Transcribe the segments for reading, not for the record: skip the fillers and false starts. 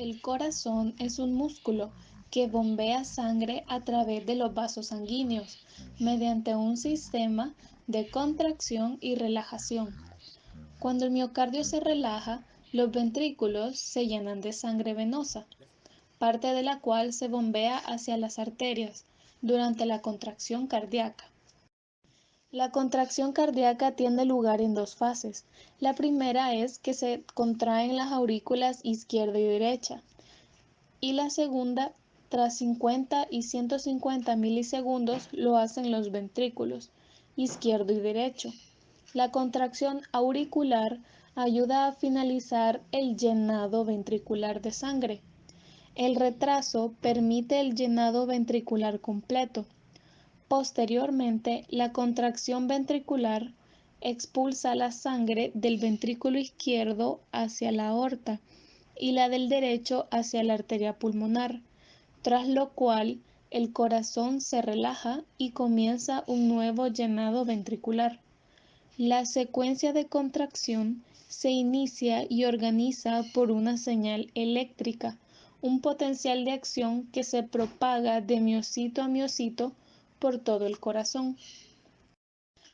El corazón es un músculo que bombea sangre a través de los vasos sanguíneos mediante un sistema de contracción y relajación. Cuando el miocardio se relaja, los ventrículos se llenan de sangre venosa, parte de la cual se bombea hacia las arterias durante la contracción cardíaca. La contracción cardíaca tiene lugar en dos fases. La primera es que se contraen las aurículas izquierda y derecha, y la segunda, tras 50 y 150 milisegundos, lo hacen los ventrículos izquierdo y derecho. La contracción auricular ayuda a finalizar el llenado ventricular de sangre. El retraso permite el llenado ventricular completo. Posteriormente, la contracción ventricular expulsa la sangre del ventrículo izquierdo hacia la aorta y la del derecho hacia la arteria pulmonar, tras lo cual el corazón se relaja y comienza un nuevo llenado ventricular. La secuencia de contracción se inicia y organiza por una señal eléctrica, un potencial de acción que se propaga de miocito a miocito por todo el corazón.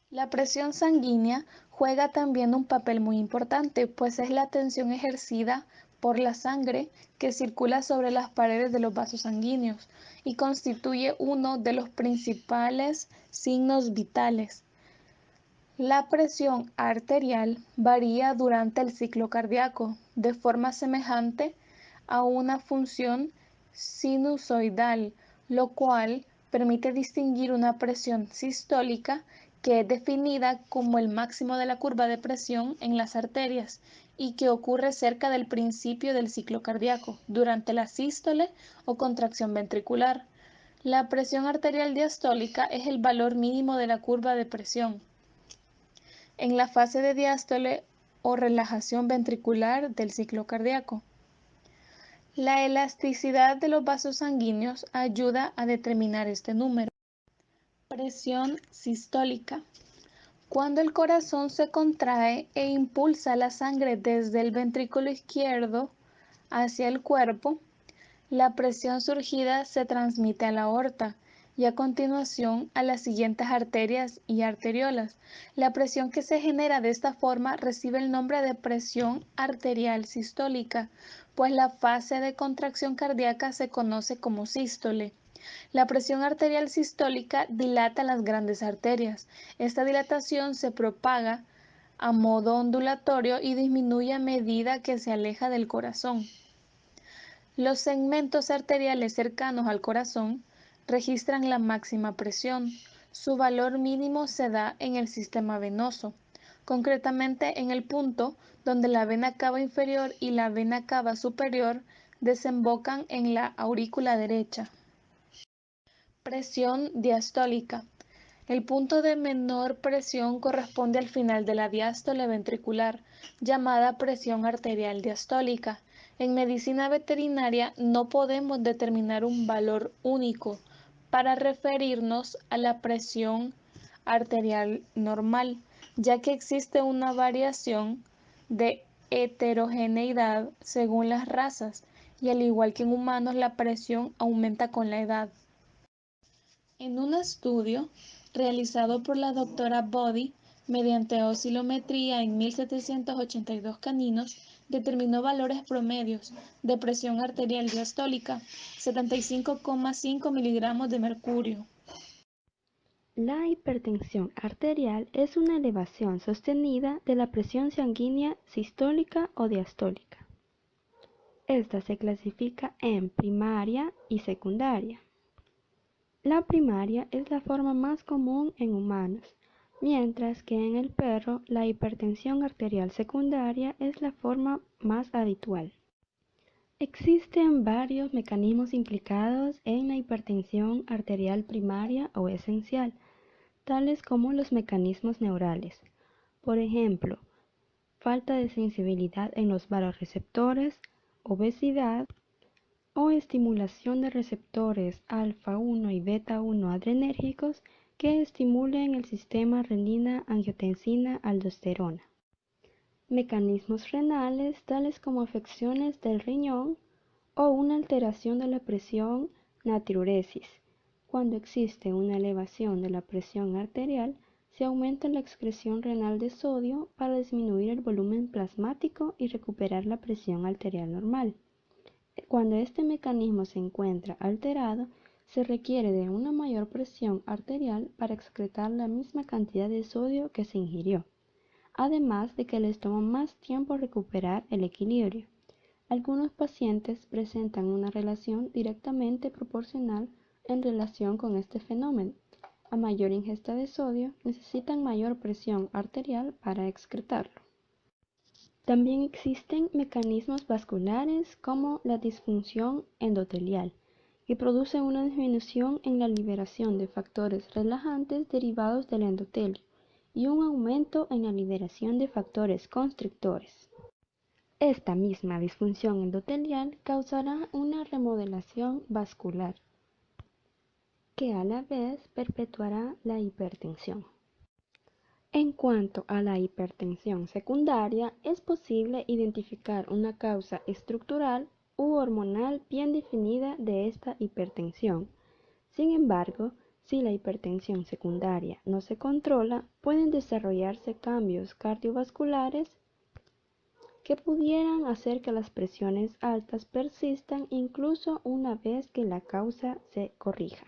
La presión sanguínea juega también un papel muy importante, pues es la tensión ejercida por la sangre que circula sobre las paredes de los vasos sanguíneos y constituye uno de los principales signos vitales. La presión arterial varía durante el ciclo cardíaco de forma semejante a una función sinusoidal, lo cual permite distinguir una presión sistólica que es definida como el máximo de la curva de presión en las arterias y que ocurre cerca del principio del ciclo cardíaco, durante la sístole o contracción ventricular. La presión arterial diastólica es el valor mínimo de la curva de presión en la fase de diástole o relajación ventricular del ciclo cardíaco. La elasticidad de los vasos sanguíneos ayuda a determinar este número. Presión sistólica. Cuando el corazón se contrae e impulsa la sangre desde el ventrículo izquierdo hacia el cuerpo, la presión surgida se transmite a la aorta y a continuación a las siguientes arterias y arteriolas. La presión que se genera de esta forma recibe el nombre de presión arterial sistólica, pues la fase de contracción cardíaca se conoce como sístole. La presión arterial sistólica dilata las grandes arterias. Esta dilatación se propaga a modo ondulatorio y disminuye a medida que se aleja del corazón. Los segmentos arteriales cercanos al corazón registran la máxima presión. Su valor mínimo se da en el sistema venoso, concretamente en el punto donde la vena cava inferior y la vena cava superior desembocan en la aurícula derecha. Presión diastólica. El punto de menor presión corresponde al final de la diástole ventricular, llamada presión arterial diastólica. En medicina veterinaria no podemos determinar un valor único para referirnos a la presión arterial normal, ya que existe una variación de heterogeneidad según las razas, y al igual que en humanos la presión aumenta con la edad. En un estudio realizado por la doctora Body mediante oscilometría en 1782 caninos, determinó valores promedios de presión arterial diastólica, 75,5 miligramos de mercurio. La hipertensión arterial es una elevación sostenida de la presión sanguínea sistólica o diastólica. Esta se clasifica en primaria y secundaria. La primaria es la forma más común en humanos, mientras que en el perro la hipertensión arterial secundaria es la forma más habitual. Existen varios mecanismos implicados en la hipertensión arterial primaria o esencial, tales como los mecanismos neurales. Por ejemplo, falta de sensibilidad en los vasoreceptores, obesidad o estimulación de receptores alfa-1 y beta-1 adrenérgicos que estimulen el sistema renina-angiotensina-aldosterona. Mecanismos renales tales como afecciones del riñón o una alteración de la presión natriuresis. Cuando existe una elevación de la presión arterial, se aumenta la excreción renal de sodio para disminuir el volumen plasmático y recuperar la presión arterial normal. Cuando este mecanismo se encuentra alterado, se requiere de una mayor presión arterial para excretar la misma cantidad de sodio que se ingirió, además de que les toma más tiempo recuperar el equilibrio. Algunos pacientes presentan una relación directamente proporcional en relación con este fenómeno. A mayor ingesta de sodio, necesitan mayor presión arterial para excretarlo. También existen mecanismos vasculares como la disfunción endotelial, que produce una disminución en la liberación de factores relajantes derivados del endotelio y un aumento en la liberación de factores constrictores. Esta misma disfunción endotelial causará una remodelación vascular, que a la vez perpetuará la hipertensión. En cuanto a la hipertensión secundaria, es posible identificar una causa estructural u hormonal bien definida de esta hipertensión. Sin embargo, si la hipertensión secundaria no se controla, pueden desarrollarse cambios cardiovasculares que pudieran hacer que las presiones altas persistan incluso una vez que la causa se corrija.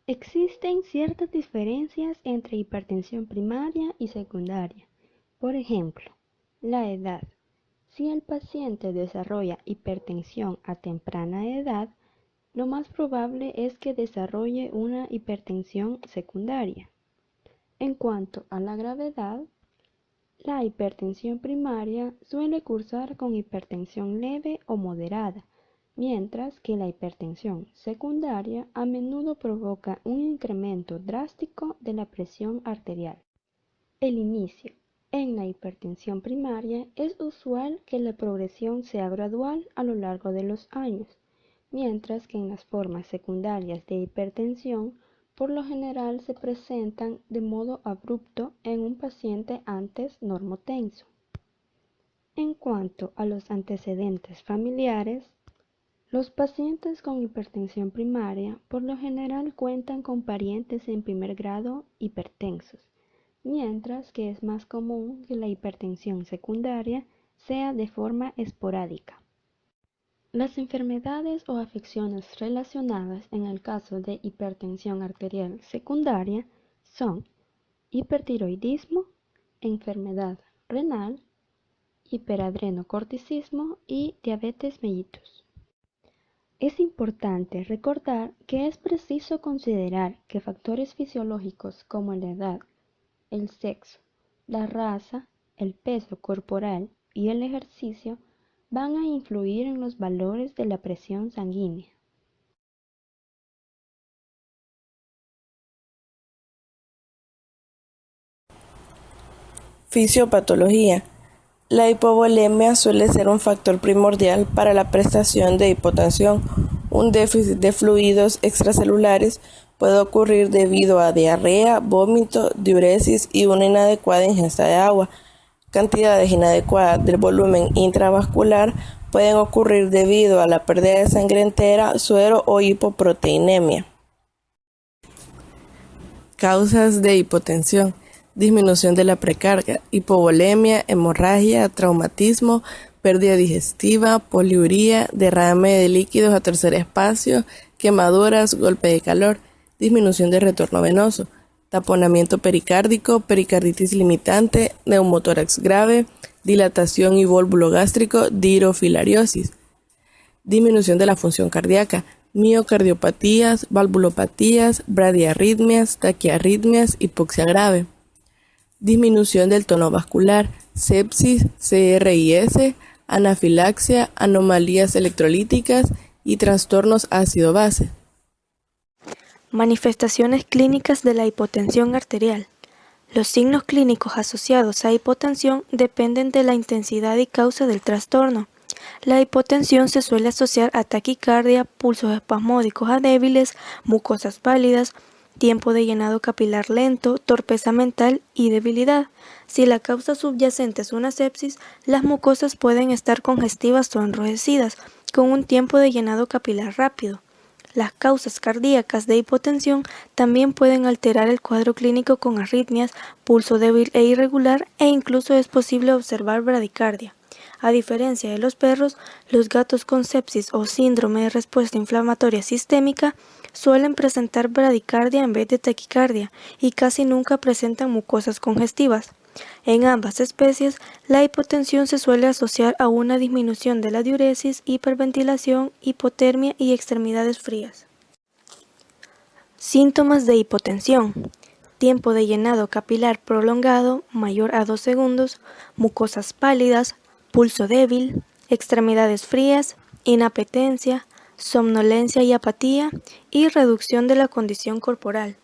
Existen ciertas diferencias entre hipertensión primaria y secundaria. Por ejemplo, la edad. Si el paciente desarrolla hipertensión a temprana edad, lo más probable es que desarrolle una hipertensión secundaria. En cuanto a la gravedad, la hipertensión primaria suele cursar con hipertensión leve o moderada, mientras que la hipertensión secundaria a menudo provoca un incremento drástico de la presión arterial. El inicio. En la hipertensión primaria es usual que la progresión sea gradual a lo largo de los años, mientras que en las formas secundarias de hipertensión por lo general se presentan de modo abrupto en un paciente antes normotenso. En cuanto a los antecedentes familiares, los pacientes con hipertensión primaria por lo general cuentan con parientes en primer grado hipertensos, mientras que es más común que la hipertensión secundaria sea de forma esporádica. Las enfermedades o afecciones relacionadas en el caso de hipertensión arterial secundaria son hipertiroidismo, enfermedad renal, hiperadrenocorticismo y diabetes mellitus. Es importante recordar que es preciso considerar que factores fisiológicos como la edad, el sexo, la raza, el peso corporal y el ejercicio van a influir en los valores de la presión sanguínea. Fisiopatología. La hipovolemia suele ser un factor primordial para la prestación de hipotensión. Un déficit de fluidos extracelulares puede ocurrir debido a diarrea, vómito, diuresis y una inadecuada ingesta de agua. Cantidades inadecuadas del volumen intravascular pueden ocurrir debido a la pérdida de sangre entera, suero o hipoproteinemia. Causas de hipotensión: disminución de la precarga, hipovolemia, hemorragia, traumatismo, pérdida digestiva, poliuría, derrame de líquidos a tercer espacio, quemaduras, golpe de calor, disminución de retorno venoso, taponamiento pericárdico, pericarditis limitante, neumotórax grave, dilatación y vólvulo gástrico, dirofilariosis, disminución de la función cardíaca, miocardiopatías, valvulopatías, bradiarritmias, taquiarritmias, hipoxia grave, disminución del tono vascular, sepsis, CRIS, anafilaxia, anomalías electrolíticas y trastornos ácido-base. Manifestaciones clínicas de la hipotensión arterial. Los signos clínicos asociados a hipotensión dependen de la intensidad y causa del trastorno. La hipotensión se suele asociar a taquicardia, pulsos espasmódicos a débiles, mucosas pálidas, tiempo de llenado capilar lento, torpeza mental y debilidad. Si la causa subyacente es una sepsis, las mucosas pueden estar congestivas o enrojecidas, con un tiempo de llenado capilar rápido. Las causas cardíacas de hipotensión también pueden alterar el cuadro clínico con arritmias, pulso débil e irregular e incluso es posible observar bradicardia. A diferencia de los perros, los gatos con sepsis o síndrome de respuesta inflamatoria sistémica suelen presentar bradicardia en vez de taquicardia y casi nunca presentan mucosas congestivas. En ambas especies, la hipotensión se suele asociar a una disminución de la diuresis, hiperventilación, hipotermia y extremidades frías. Síntomas de hipotensión: tiempo de llenado capilar prolongado mayor a 2 segundos, mucosas pálidas, pulso débil, extremidades frías, inapetencia, somnolencia y apatía, y reducción de la condición corporal.